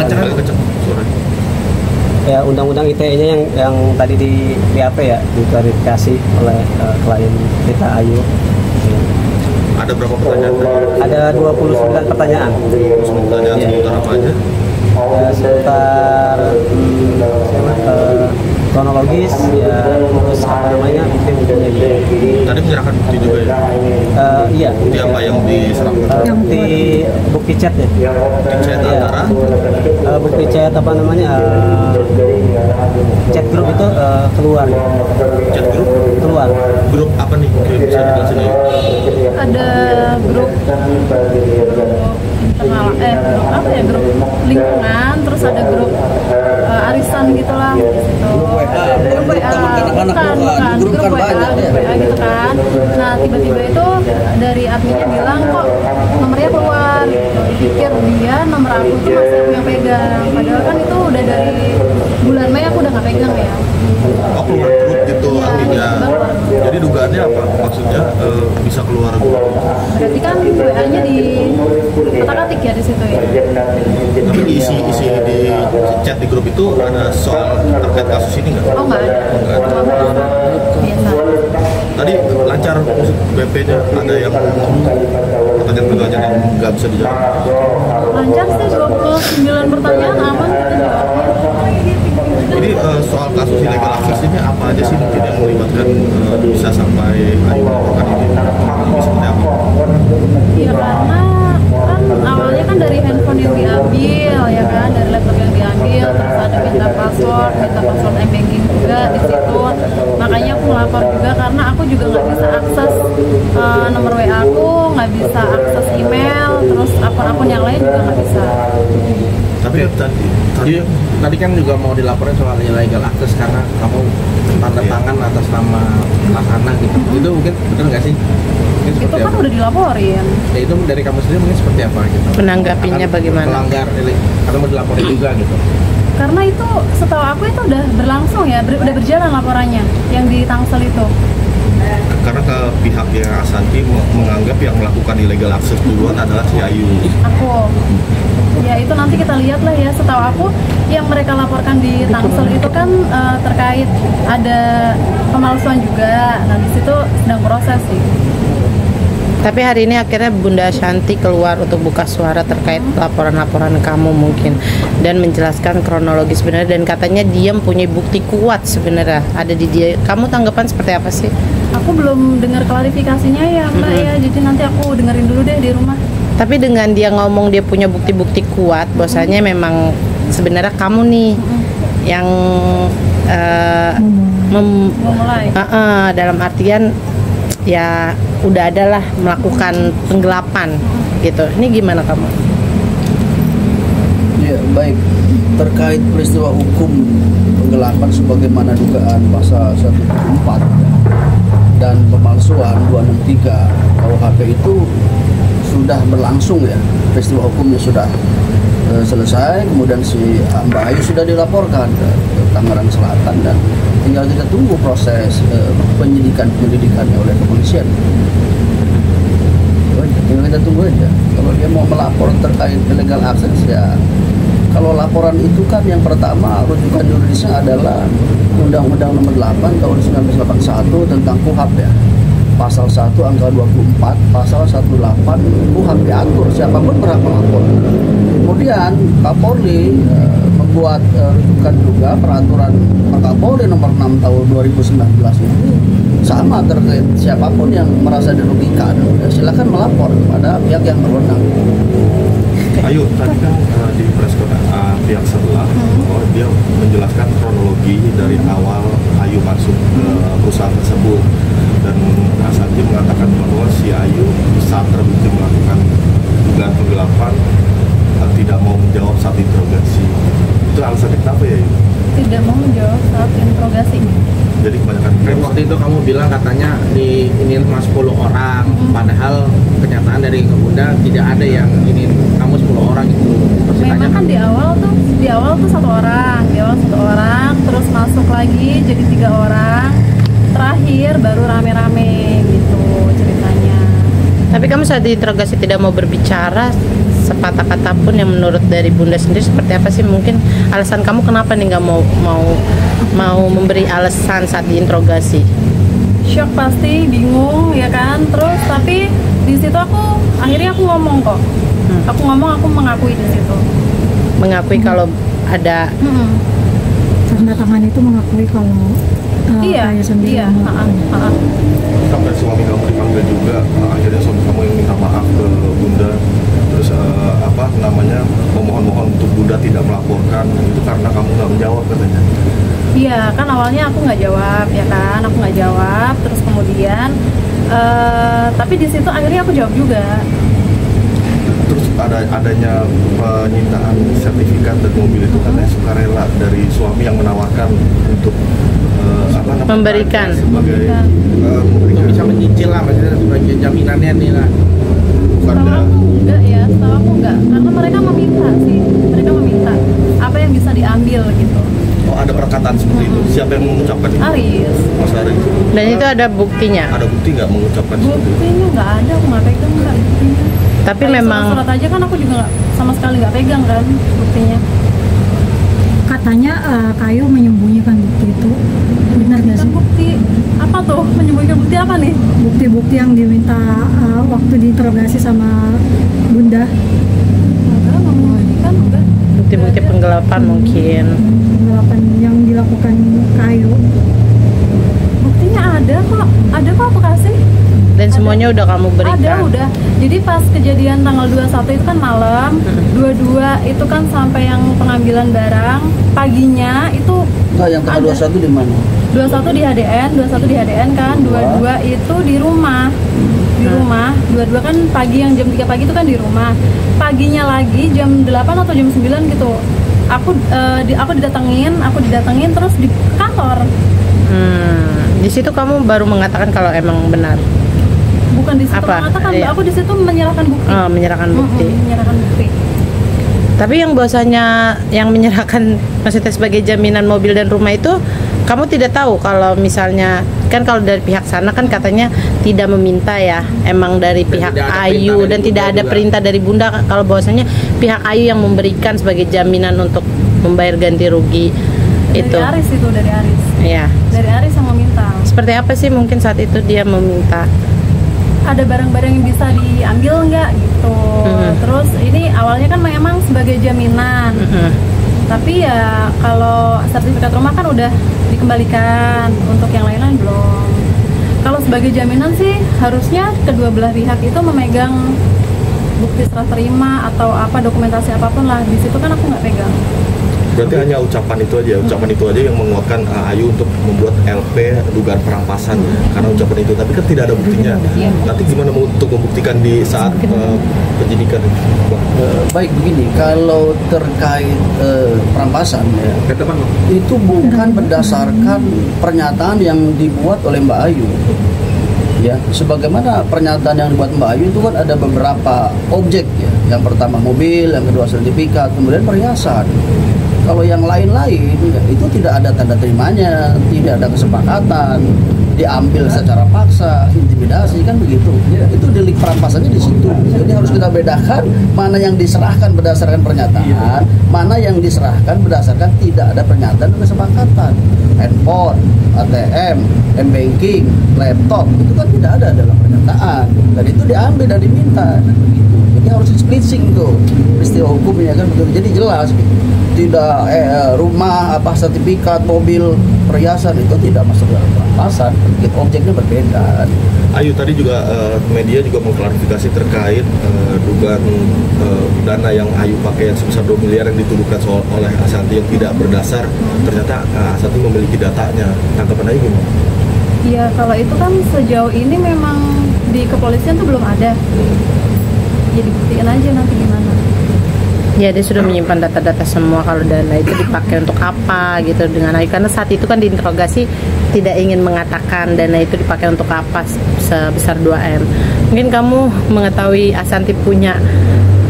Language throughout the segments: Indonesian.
Agak kencang suaranya. Ya, undang-undang ITE-nya yang tadi di apa ya, diklarifikasi oleh klien kita Ayu. Ada berapa pertanyaan? Ada 29 pertanyaan. Pertanyaan seputar apa aja? Seputar kronologis ya, terus apa namanya Tadi menyerahkan bukti juga ya? Iya. Bukti apa yang diserahkan? Bukti chatnya. Bukti chat antara? Bukti chat apa namanya, chat grup itu keluar. Chat grup? Keluar. Grup apa nih? Mungkin bisa dijelasin ya? Ada grup internal, grup apa ya, grup lingkungan, terus ada grup arisan gitulah di situ. Grup WA, bukan grup WA gitu kan. Nah, tiba-tiba itu dari adminnya bilang kok nomornya keluar gitu. Dipikir dia nomor aku itu masih aku yang pegang, padahal kan itu udah dari bulan Mei aku udah nggak pegang ya. Oh, keluar grup gitu artinya. Jadi dugaannya apa? Maksudnya bisa keluar grup. Berarti kan WA-nya di otak-atik ya di situ ya. Tapi isi di chat di grup itu ada soal terkait kasus ini nggak? Oh, nggak ada. Cuma biasa. Tadi lancar maksud BP-nya, ada yang pertanyaan-pertanyaan yang nggak bisa dijawab. Lancar sih, 29 pertanyaan aman kita jawabnya. Ini soal kasus illegal access ini apa aja sih mungkin yang melibatkan bisa sampai Ayu melakukan ini? Ini seperti apa? Ya karena kan awalnya kan dari handphone yang diambil ya kan, dari laptop yang diambil, terus ada minta password m-banking juga di situ. Makanya aku melapor juga karena aku juga nggak bisa akses nomor WA aku, nggak bisa akses email, terus akun-akun yang lain juga nggak bisa. Tapi tadi kan juga mau dilaporin soal illegal access karena kamu tanda tangan atas nama Laksana gitu. Itu mungkin benar nggak sih? Itu kan apa? Udah dilaporin. Ya itu dari kamu sendiri mungkin seperti apa gitu? Menanggapinya bagaimana? Melanggar karena mau dilaporin juga gitu. Karena itu setahu aku itu udah berlangsung ya, udah berjalan laporannya yang di Tangsel itu. karena ke pihaknya Asanti menganggap yang melakukan illegal access duluan adalah si Ayu. Aku. Ya itu nanti kita lihat lah ya. Setahu aku yang mereka laporkan di Tangsel itu kan terkait ada pemalsuan juga. Nah di situ sedang proses sih. Tapi hari ini akhirnya Bunda Shanti keluar untuk buka suara terkait laporan-laporan kamu mungkin dan menjelaskan kronologi sebenarnya, dan katanya dia mempunyai bukti kuat sebenarnya ada di dia. Kamu tanggapan seperti apa sih? Aku belum dengar klarifikasinya ya Mbak ya, jadi nanti aku dengerin dulu deh di rumah. Tapi dengan dia ngomong dia punya bukti-bukti kuat, bahwasanya memang sebenarnya kamu nih yang memulai. Dalam artian ya udah adalah melakukan penggelapan gitu. Ini gimana kamu? Ya baik, terkait peristiwa hukum penggelapan sebagaimana dugaan pasal 174 dan pemalsuan 263 KUHP itu sudah berlangsung ya, peristiwa hukumnya sudah selesai, kemudian si Mbak Ayu sudah dilaporkan ke Tangerang Selatan dan tinggal kita tunggu proses penyelidikannya oleh kepolisian. Tinggal kita tunggu aja. Kalau dia mau melapor terkait illegal access ya, kalau laporan itu kan yang pertama rujukan juridisnya adalah Undang-Undang Nomor 8 Tahun 1981 tentang KUHP ya. Pasal 1 angka 24, pasal 18 KUHP atur siapapun berhak melapor. Kemudian Kapolri membuat rujukan juga peraturan Kapolri nomor 6 tahun 2019 itu sama terkait siapapun yang merasa dirugikan silakan melapor kepada pihak yang berwenang. Ayu, tadi kan di press pihak sebelah dia menjelaskan kronologi dari awal Ayu masuk ke perusahaan tersebut, dan Asanti mengatakan bahwa si Ayu saat terbukti melakukan dugaan penggelapan tidak mau menjawab saat interogasi. Itu alasannya kenapa ya? Tidak mau menjawab saat interogasi. Jadi kebanyakan waktu itu kamu bilang katanya ini cuma 10 orang, padahal kenyataan dari Bunda tidak ada yang ini kamu 10 orang itu. Memang kan di awal tuh satu orang, terus masuk lagi jadi 3 orang, terakhir baru rame-rame gitu ceritanya. Tapi kamu saat diinterogasi tidak mau berbicara sepatah kata pun yang menurut dari Bunda sendiri seperti apa sih? Mungkin alasan kamu kenapa nih nggak mau memberi alasan saat diinterogasi? Shock pasti, bingung ya kan. Terus tapi di situ akhirnya aku ngomong kok. Aku mengakui di situ. Mengakui kalau ada tanda tangan itu mengakui kalau Iya, ayah sendiri iya. mau- Sampai suami kamu dipanggil juga, akhirnya suami kamu yang minta maaf ke Bunda, terus memohon-mohon untuk Bunda tidak melaporkan, itu karena kamu nggak menjawab katanya. Iya, kan awalnya aku nggak jawab ya kan, aku nggak jawab. Terus kemudian, tapi di situ akhirnya aku jawab juga. Terus adanya penyitaan sertifikat dan mobil itu katanya sukarela dari suami yang menawarkan untuk Memberikan. sebagai Untuk bisa menyicil lah, maksudnya sebagai jaminannya nih lah. bukan Setahu da- aku enggak ya, setahu aku enggak. Karena mereka meminta sih, mereka meminta apa yang bisa diambil gitu. Oh, ada perkataan seperti itu. Siapa yang mengucapkan itu? Aris, Mas Aris. Dan itu ada buktinya. Ada bukti nggak mengucapkan seperti itu? buktinya nggak ada, aku nggak pegang nggak buktinya. Tapi Kayak memang surat aja kan aku juga sama sekali nggak pegang kan buktinya. Katanya Kayu menyembunyikan bukti itu, benar gak Kan sih? bukti apa tuh? Menyembunyikan bukti apa nih? Bukti-bukti yang diminta waktu diinterogasi sama Bunda, Enggak, nggak menyembunyikan, enggak. bukti-bukti Nggak ada. penggelapan mungkin. penggelapan yang dilakukan Kayu. Buktinya ada kok aku kasih. Dan semuanya udah kamu berikan. Ada udah. Jadi pas kejadian tanggal 21 itu kan malam, 22 itu kan sampai yang pengambilan barang, paginya itu Enggak, yang tanggal ada. 21 di mana? 21 di HDN kan, 22 itu di rumah. Di rumah, 22 kan pagi yang jam 3 pagi itu kan di rumah. Paginya lagi jam 8 atau jam 9 gitu. Aku didatengin terus di kantor. Di situ kamu baru mengatakan kalau emang benar. Bukan di situ Apa? mengatakan, Iya. aku di situ menyerahkan bukti. Menyerahkan bukti. Menyerahkan bukti. Tapi yang bahwasanya yang menyerahkan maksudnya sebagai jaminan mobil dan rumah itu kamu tidak tahu kalau misalnya kan kalau dari pihak sana kan katanya tidak meminta ya, emang dari Dan pihak tidak ada Ayu perintah dan dari tidak Bunda ada juga. perintah dari Bunda kalau bahwasanya pihak Ayu yang memberikan sebagai jaminan untuk membayar ganti rugi itu. Dari Aris itu, dari Aris. Ya. Dari Aris yang meminta. Seperti apa sih mungkin saat itu dia meminta? Ada barang-barang yang bisa diambil nggak gitu. Terus ini awalnya kan memang sebagai jaminan. Tapi ya kalau sertifikat rumah kan udah dikembalikan, untuk yang lain-lain belum. Kalau sebagai jaminan sih harusnya kedua belah pihak itu memegang bukti serah terima atau apa dokumentasi apapun lah. Di situ kan aku nggak pegang. Berarti hanya ucapan itu aja yang menguatkan Ayu untuk membuat LP dugaan perampasan karena ucapan itu, tapi kan tidak ada buktinya. Iya. Nanti gimana untuk membuktikan di saat penyidikan? Baik begini, kalau terkait perampasan ya, Kata Bang, itu bukan berdasarkan pernyataan yang dibuat oleh Mbak Ayu. Ya, sebagaimana pernyataan yang dibuat Mbak Ayu itu kan ada beberapa objek ya. Yang pertama mobil, yang kedua sertifikat, kemudian perhiasan. Kalau yang lain-lain ya, itu tidak ada tanda terimanya, tidak ada kesepakatan, diambil secara paksa, intimidasi kan begitu. Ya, itu delik perampasannya di situ. Jadi harus kita bedakan mana yang diserahkan berdasarkan pernyataan, mana yang diserahkan berdasarkan tidak ada pernyataan dan kesepakatan. Handphone, ATM, M-banking, laptop itu kan tidak ada dalam pernyataan. Dan itu diambil dan diminta dan begitu. Jadi harus di-splitsing tuh peristiwa hukumnya kan begitu. Jadi jelas gitu. Tidak rumah apa sertifikat mobil perhiasan itu tidak masuk dalam perampasan, begitu objeknya berbeda. Ayu tadi juga media juga mengklarifikasi terkait dugaan dana yang Ayu pakai yang sebesar 2 miliar yang dituduhkan oleh Ashanti yang tidak berdasar. Ternyata Ashanti memiliki datanya. Tanggapan Ayu gimana? Ya kalau itu kan sejauh ini memang di kepolisian tuh belum ada. Jadi buktiin aja nanti gimana. Ya dia sudah menyimpan data-data semua kalau dana itu dipakai untuk apa gitu dengan Ayu, karena saat itu kan diinterogasi tidak ingin mengatakan dana itu dipakai untuk apa sebesar 2M. Mungkin kamu mengetahui Ashanti punya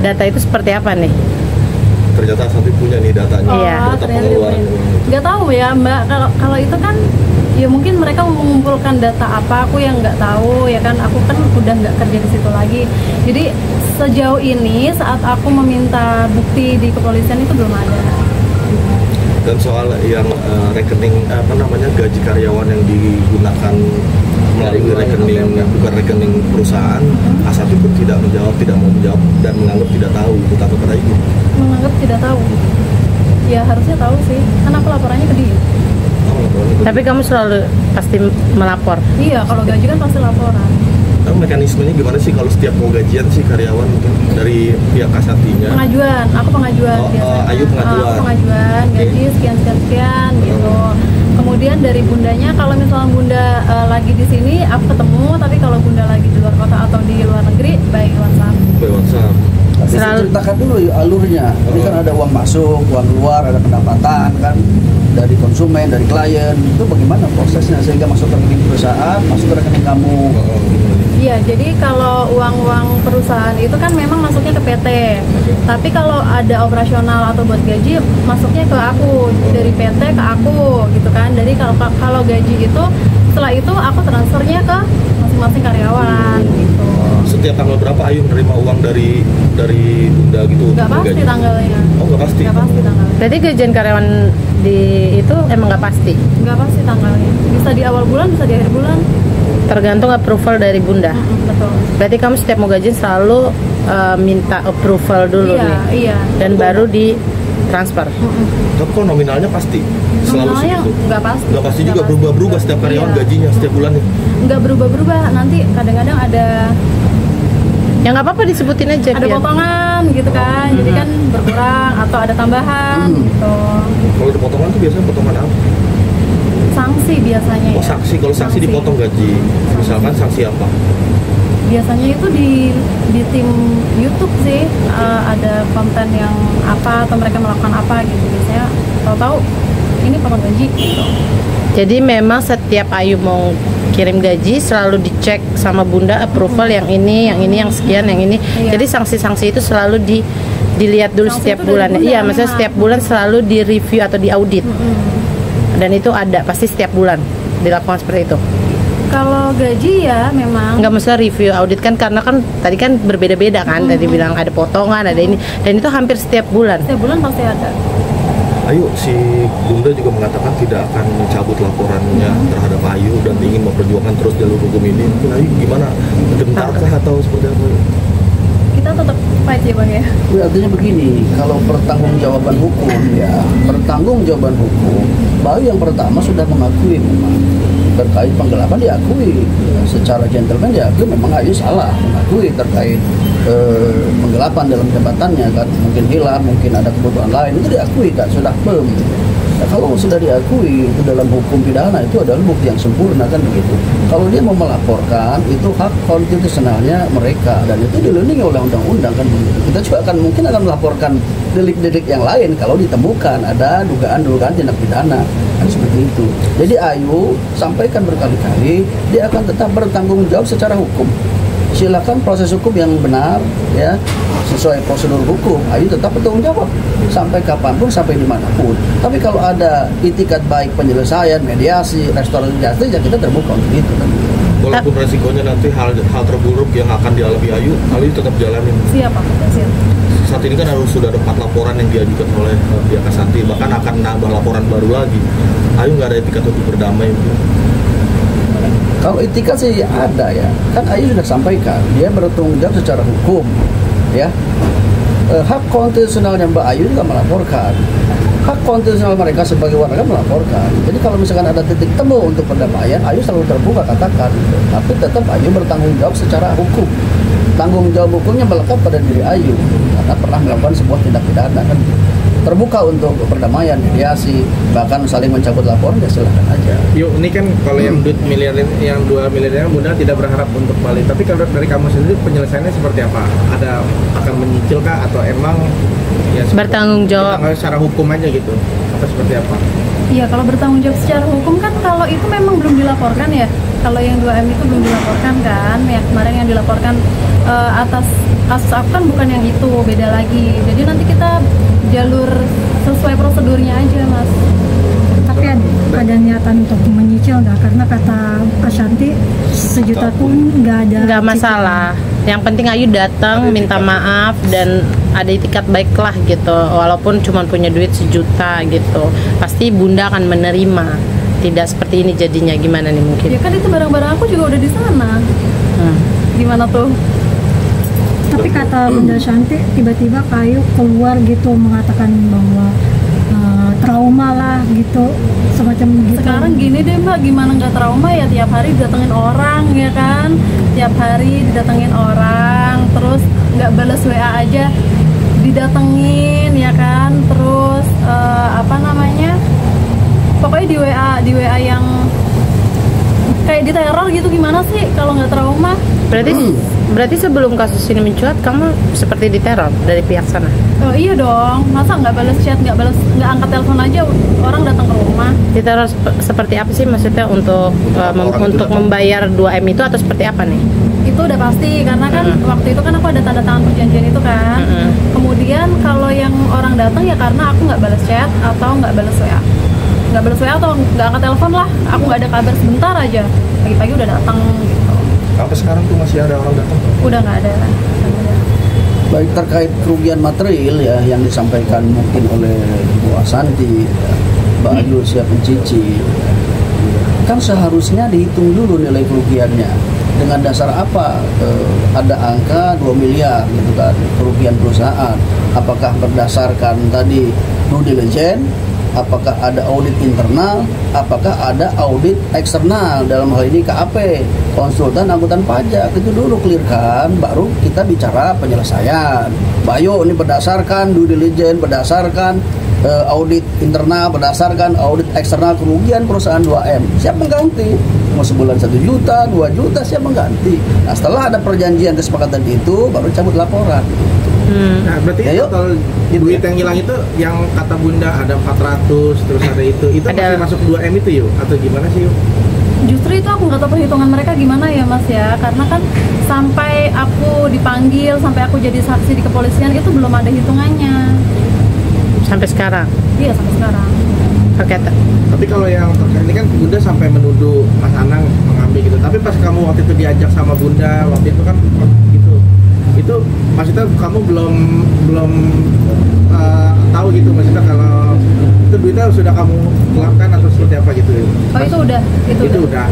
data itu seperti apa nih? Ternyata Ashanti punya nih datanya. Iya. Data pengeluaran. Nggak tahu ya Mbak, kalau itu kan Ya mungkin mereka mengumpulkan data apa, aku yang nggak tahu ya kan, aku kan udah nggak kerja di situ lagi. Jadi sejauh ini saat aku meminta bukti di kepolisian itu belum ada. Dan soal yang rekening gaji karyawan yang digunakan melalui rekening bukan rekening perusahaan, Asati pun tidak mau menjawab dan menganggap tidak tahu. Itu takut pada itu. Menganggap tidak tahu. Ya harusnya tahu sih, kan aku laporannya ke dia. Tapi kamu selalu pasti melapor. Iya, kalau gaji kan pasti laporan. Nah, mekanismenya gimana sih kalau setiap mau gajian sih karyawan mungkin dari pihak Asatinya? Pengajuan, aku pengajuan biasanya. Ayu pengajuan. Aku pengajuan gaji sekian gitu. Kemudian dari bundanya, kalau misalnya bunda lagi di sini, aku ketemu. Tapi kalau bunda lagi di luar kota atau di luar negeri, by WhatsApp. By WhatsApp. Tapi ceritakan dulu yuk alurnya. Ini kan ada uang masuk, uang keluar, ada pendapatan kan dari konsumen, dari klien. Itu bagaimana prosesnya sehingga masuk ke rekening perusahaan, masuk ke rekening kamu? Iya, jadi kalau uang-uang perusahaan itu kan memang masuknya ke PT. Tapi kalau ada operasional atau buat gaji, masuknya ke aku, dari PT ke aku gitu kan. Jadi kalau gaji itu setelah itu aku transfernya ke masing-masing karyawan gitu. Setiap tanggal berapa Ayu menerima uang dari bunda gitu? Nggak pasti gaji? tanggalnya. Oh, nggak pasti. Nggak pasti tanggalnya. Berarti gajian karyawan di itu emang nggak pasti. Nggak pasti tanggalnya. Bisa di awal bulan, bisa di akhir bulan. Tergantung approval dari bunda. Betul. Berarti kamu setiap mau gajian selalu minta approval dulu Iya, nih. iya. Dan baru di transfer. Tapi kok nominalnya pasti? Selalu Nominalnya segitu? nggak pasti. Nggak pasti juga, Nggak pasti. berubah-berubah setiap karyawan Iya. gajinya setiap bulan nih? Nggak berubah-berubah. Nanti kadang-kadang ada Ya nggak apa-apa disebutin aja. ada biar- potongan gitu kan. Jadi kan berkurang atau ada tambahan gitu. Kalau ada potongan tuh biasanya potongan apa? Sanksi biasanya Oh, ya. sanksi. Kalau sanksi dipotong gaji, misalkan sanksi apa? Biasanya itu di tim YouTube sih, ada konten yang apa atau mereka melakukan apa gitu. Biasanya tahu-tahu ini potong gaji gitu. Jadi memang setiap Ayu mau kirim gaji selalu dicek sama bunda approval yang ini, yang sekian, yang ini. Iya. Jadi sanksi-sanksi itu selalu dilihat dulu Sanksi setiap itu dari bulan. bunda Iya, memang. maksudnya setiap bulan selalu di review atau di audit. Dan itu ada pasti setiap bulan dilakukan seperti itu. Kalau gaji ya memang Enggak masalah review audit kan karena kan tadi kan berbeda-beda kan. Tadi bilang ada potongan, ada ini dan itu hampir setiap bulan. setiap bulan pasti ada. Ayu, si bunda juga mengatakan tidak akan mencabut laporannya terhadap Ayu dan ingin memperjuangkan terus jalur hukum ini. Mungkin Ayu gimana? Gentarkah atau seperti apa? Kita tetap fight ya Bang ya. Ya, artinya begini, kalau pertanggungjawaban hukum ya, pertanggungjawaban hukum, Bayu yang pertama sudah mengakui memang terkait penggelapan diakui ya, secara gentleman diakui memang Ayu salah mengakui terkait penggelapan dalam jabatannya kan, mungkin hilang, mungkin ada kebutuhan lain itu diakui kan, sudah firm. Nah, kalau sudah diakui itu dalam hukum pidana itu adalah bukti yang sempurna kan begitu. Kalau dia mau melaporkan itu hak konstitusionalnya mereka dan itu dilindungi oleh undang-undang kan begitu. Kita juga mungkin akan melaporkan delik-delik yang lain kalau ditemukan ada dugaan-dugaan tindak pidana kan seperti itu. Jadi Ayu sampaikan berkali-kali dia akan tetap bertanggung jawab secara hukum. Silakan proses hukum yang benar ya sesuai prosedur hukum. Ayu tetap bertanggung jawab sampai kapanpun, sampai dimanapun. Tapi kalau ada itikat baik penyelesaian, mediasi, restoratif justice ya kita terbuka untuk itu kan. Walaupun resikonya nanti hal terburuk yang akan dialami Ayu tetap jalanin. Siap Pak, siap. Saat ini kan sudah ada 4 laporan yang diajukan oleh pihak Asati, bahkan akan nambah laporan baru lagi. Ayu nggak ada etikat untuk berdamai. Kalau etikat sih ada ya, kan Ayu sudah sampaikan dia bertanggung jawab secara hukum, ya. Hak konstitusionalnya Mbak Ayu juga melaporkan, hak konstitusional mereka sebagai warga melaporkan. Jadi kalau misalkan ada titik temu untuk perdamaian, Ayu selalu terbuka katakan, tapi tetap Ayu bertanggung jawab secara hukum. Tanggung jawab hukumnya melekat pada diri Ayu karena pernah melakukan sebuah tindak pidana kan. Terbuka untuk perdamaian, mediasi, bahkan saling mencabut laporan ya silahkan aja. Yuk, ini kan kalau yang duit miliarin, yang 2 miliarnya Bunda tidak berharap untuk balik. Tapi kalau dari kamu sendiri penyelesaiannya seperti apa? Ada akan menyicil kah atau emang ya Bertanggung jawab secara hukum aja gitu? Atau seperti apa? Iya, kalau bertanggung jawab secara hukum kan kalau itu memang belum dilaporkan ya. Kalau yang 2M itu belum dilaporkan kan. Yang kemarin yang dilaporkan atas kasus aku kan bukan yang itu, beda lagi. Jadi nanti kita jalur sesuai prosedurnya aja, Mas. Tapi ada niatan untuk menyicil nggak? Karena kata Ashanti sejuta pun nggak ada. Nggak masalah. Yang penting Ayu datang, minta maaf dan ada itikat baik lah gitu. Walaupun cuma punya duit 1 juta gitu, pasti Bunda akan menerima. Tidak seperti ini jadinya, gimana nih mungkin? Ya kan itu barang-barang aku juga udah di sana. Gimana tuh? Tapi kata Bunda Shanti tiba-tiba Kayu keluar gitu mengatakan bahwa trauma lah gitu, semacam gitu. Sekarang gini deh Mbak, gimana nggak trauma ya, tiap hari didatengin orang ya kan, tiap hari didatengin orang, terus nggak balas WA aja didatengin ya kan, terus apa namanya, pokoknya di WA yang kayak diteror gitu. Gimana sih kalau nggak trauma? Berarti sebelum kasus ini mencuat kamu seperti diteror dari pihak sana? Oh iya dong, masa nggak balas chat, nggak angkat telepon aja orang datang ke rumah. Diteror seperti apa sih, maksudnya untuk untuk membayar 2M itu atau seperti apa nih? Itu udah pasti, karena kan waktu itu kan aku ada tanda tangan perjanjian itu kan. Kemudian kalau yang orang datang ya karena aku nggak balas chat atau nggak balas WA, atau nggak angkat telepon lah, aku nggak ada kabar sebentar aja, pagi-pagi udah datang gitu. Sampai sekarang tuh masih ada orang datang? Udah nggak ada. Baik, terkait kerugian material ya yang disampaikan mungkin oleh Bu Ashanti, Mbak Ayu siap mencicil, kan seharusnya dihitung dulu nilai kerugiannya. Dengan dasar apa ada angka 2 miliar gitu kan kerugian perusahaan? Apakah berdasarkan tadi due diligence? Apakah ada audit internal? Apakah ada audit eksternal? Dalam hal ini KAP, konsultan angkutan pajak. Itu dulu clearkan, baru kita bicara penyelesaian. Bayo ini berdasarkan due diligence, berdasarkan audit internal, berdasarkan audit eksternal kerugian perusahaan 2M. Siap mengganti? Mau sebulan 1 juta, 2 juta, siap mengganti. Nah, setelah ada perjanjian kesepakatan itu, baru cabut laporan. Nah, berarti total duit yang hilang itu yang kata Bunda ada 400, terus ada itu masih masuk 2M itu yuk? Atau gimana sih yuk? Justru itu aku nggak tahu perhitungan mereka gimana ya Mas ya, karena kan sampai aku dipanggil, sampai aku jadi saksi di kepolisian itu belum ada hitungannya. Sampai sekarang? Iya, sampai sekarang. Oke. Tapi kalau yang terkait ini kan Bunda sampai menuduh Mas Anang mengambil gitu. Tapi pas kamu waktu itu diajak sama Bunda, waktu itu kan gitu. Itu maksudnya kamu belum tahu gitu, maksudnya kalau itu duitnya sudah kamu keluarkan atau seperti apa gitu? Oh itu udah.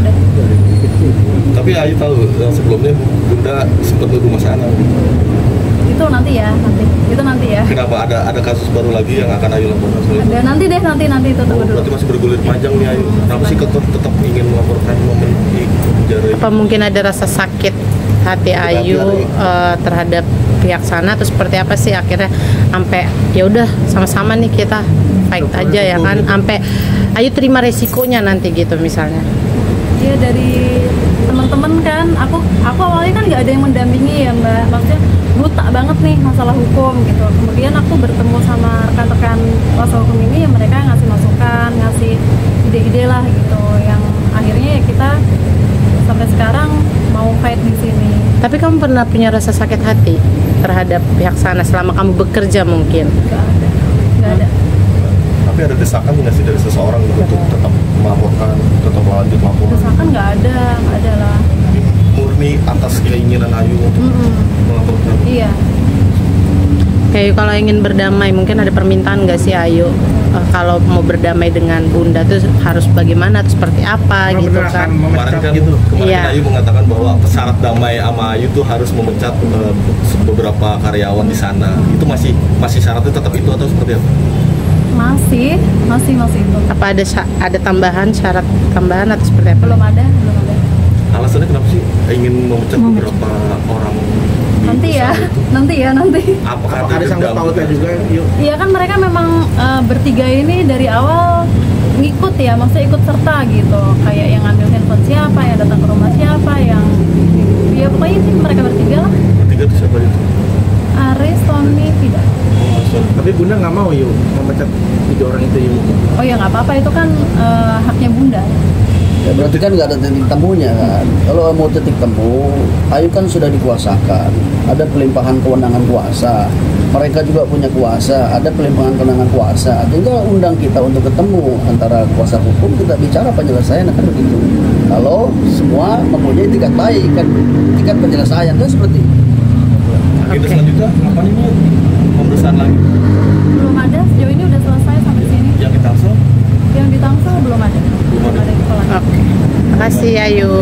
Tapi Ayu tahu yang sebelumnya Bunda sempat nuduh Mas Anang. Itu nanti ya. Kenapa ada kasus baru lagi yang akan Ayu laporkan soal itu? Ada nanti itu tunggu dulu. Berarti masih bergulir panjang nih Ayu. Kenapa sih tetap ingin melaporkan momen di penjara? Apa mungkin ada rasa sakit hati Ayu terhadap pihak sana atau seperti apa sih akhirnya sampai ya udah sama-sama nih kita fight aja ya kan, sampai Ayu terima resikonya nanti gitu misalnya? Iya, dari teman-teman kan, aku awalnya kan nggak ada yang mendampingi ya Mbak, maksudnya buta banget nih masalah hukum gitu. Kemudian aku bertemu sama rekan-rekan kuasa hukum ini, ya mereka ngasih masukan, ngasih ide-ide lah gitu, yang akhirnya ya kita sampai sekarang mau fight di sini. Tapi kamu pernah punya rasa sakit hati terhadap pihak sana selama kamu bekerja mungkin? Nggak ada. Tapi ada desakan nggak sih dari seseorang untuk tetap melaporkan, tetap lanjut laporan? Desakan nggak ada lah. Murni atas keinginan Ayu untuk melaporkan. Iya. Kayak kalau ingin berdamai mungkin ada permintaan nggak sih Ayu? Kalau mau berdamai dengan Bunda tuh harus bagaimana, tuh seperti apa gitu kan? Kemarin kan Iya. Ayu mengatakan bahwa syarat damai sama Ayu tuh harus memecat beberapa karyawan di sana. Itu masih syaratnya tetap itu atau seperti apa? Masih itu. Apa ada tambahan, syarat tambahan atau seperti apa? Belum ada. Alasannya kenapa sih ingin memecat beberapa orang? Nanti ya. Apakah ada sangkut pautnya juga? Yuk. Iya kan mereka memang bertiga ini dari awal ngikut ya, maksudnya ikut serta gitu. Kayak yang ngambil handphone siapa, yang datang ke rumah siapa, yang ya pokoknya sih mereka bertiga lah. Bertiga itu siapa itu? Aris, Tony, tidak. Tapi Bunda nggak mau yuk memecat 3 orang itu yuk. Oh ya nggak apa-apa, itu kan haknya Bunda. Ya berarti kan nggak ada titik temunya kan. Kalau mau titik temu, Ayu kan sudah dikuasakan. ada pelimpahan kewenangan kuasa. Mereka juga punya kuasa, ada pelimpahan kewenangan kuasa. Tinggal undang kita untuk ketemu antara kuasa hukum, kita bicara penyelesaian akan begitu. Kalau semua mempunyai tingkat baik kan, tingkat penyelesaian kan seperti itu. Agenda selanjutnya apa nih Bu? Pemeriksaan lagi Belum ada, sejauh ini udah selesai sampai sini. yang di Tangsel? Yang di Tangsel belum ada. Belum ada. Yang kelar. Oke. Makasih Ayu.